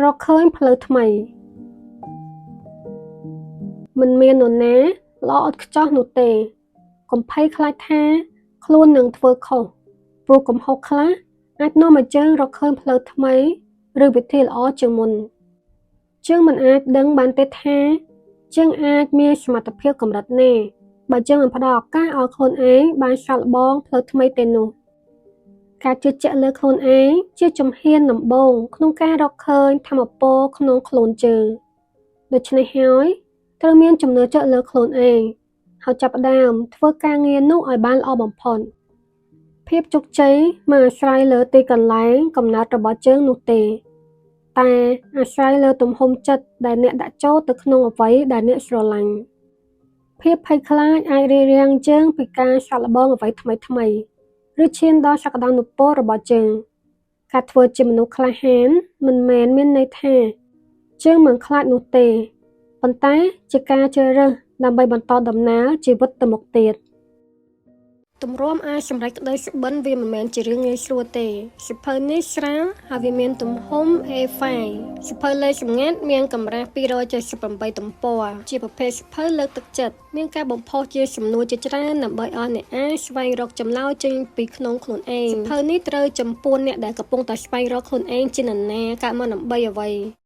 រកឃើញផ្លូវថ្មីមិនមាននរណាល្អឥតខ្ចោះនោះទេកុំភ័យខ្លាចថាខ្លួននឹងធ្វើខុសព្រោះកំហុសខ្លះអាចនាំឲ្យយើងរកឃើញផ្លូវថ្មីឬវិធីល្អជាងមុនយើងមិនអាចដឹងបានទេថាយើងអាចមានសមត្ថភាពកម្រិតណាបើយើងមិនផ្ដល់ឱកាសឲ្យខ្លួនឯងបានសាកល្បងផ្លូវថ្មីទេនោះការជឿជាក់លើខ្លួនឯងជាជំហានដំបូងក្នុងការរកឃើញថាមពលក្នុងខ្លួនយើងដូច្នេះហើយត្រូវមានជំនឿជាក់លើខ្លួនឯងហើយចាប់ផ្ដើមធ្វើការងារនោះឲ្យបានល្អបំផុតភាពជោគជ័យមិនអាស្រ័យលើទីកន្លែងកំណើតរបស់យើងនោះទេតែអាស្រ័យលើទំហំចិត្តដែលអ្នកដាក់ចូលទៅក្នុងអ្វីដែលអ្នកស្រឡាញ់ភាពភ័យខ្លាចអាចរារាំងយើងពីការសាកល្បងអ្វីថ្មីៗឬឈានដល់សក្តានុពលរបស់យើងការធ្វើជាមនុស្សក្លាហានមិនមែនមានន័យថាយើងមិនខ្លាចនោះទេប៉ុន្តែជាការជ្រើសរើសដើម្បីបន្តដំណើរជីវិតទៅមុខទៀតទម្រាំអាចសម្រេចក្តីសុបិនវាមិនមែនជារឿងងាយស្រួលទេសៀវភៅនេះស្រាលហើយវាមានទំហំ A5 សៀវភៅលេខសម្ងាត់មានកម្រាស់278ទំព័រជាប្រភេទសៀវភៅលើកទឹកចិត្តមានការបំផុសជាសំណួរជាច្រើនដើម្បីឲ្យអ្នកអានស្វែងរកចម្លើយចេញពីក្នុងខ្លួនឯងសៀវភៅនេះត្រូវចំពោះអ្នកដែលកំពុងតែស្វែងរកខ្លួនឯងជានរណាកើតមកដើម្បីអ្វី